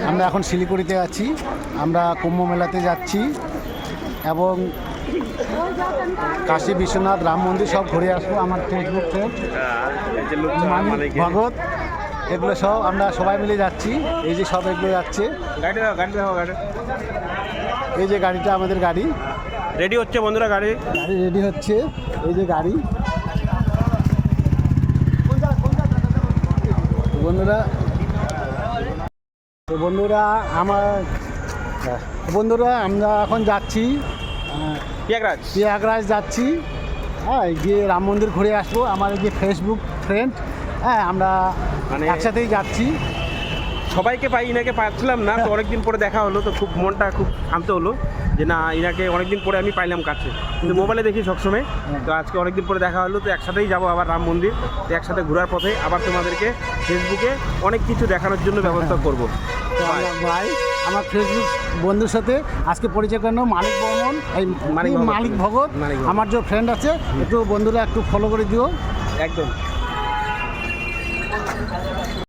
আমরা এখন শিলিগুড়িতে আছি, আমরা কুম্ভ মেলাতে যাচ্ছি এবং কাশী বিশ্বনাথ রাম মন্দির সব ঘুরে আসবো। আমার ফেসবুক ভগত এগুলো সব আমরা সবাই মিলে যাচ্ছি। এই যে সব এগুলো যাচ্ছে, এই যে গাড়িটা আমাদের গাড়ি রেডি হচ্ছে বন্ধুরা, গাড়ি রেডি হচ্ছে। এই যে গাড়ি বন্ধুরা আমরা এখন যাচ্ছি প্রয়াগরাজ যাচ্ছি। হ্যাঁ, গিয়ে রাম মন্দির ঘুরে আসবো। আমার এই যে ফেসবুক ফ্রেন্ড, হ্যাঁ আমরা একসাথেই যাচ্ছি। সবাইকে পাই, ইনাকে পাচ্ছিলাম না, তো অনেকদিন পরে দেখা হলো, তো খুব মনটা খুব শান্ত হলো যে না, ইনাকে অনেকদিন পরে আমি পাইলাম কাছে, কিন্তু মোবাইলে দেখি সবসময়। তো আজকে অনেকদিন পরে দেখা হলো, তো একসাথেই যাবো আবার রাম মন্দির। তো একসাথে ঘোরার পথে আবার তোমাদেরকে ফেসবুকে অনেক কিছু দেখানোর জন্য ব্যবস্থা করবো। ভাই, আমার ফেসবুক বন্ধুর সাথে আজকে পরিচয় করানো মালিক বর্মন, এই মালিক ভগত, আমার যে ফ্রেন্ড আছে, একটু বন্ধুরা একটু ফলো করে দিও। একদম।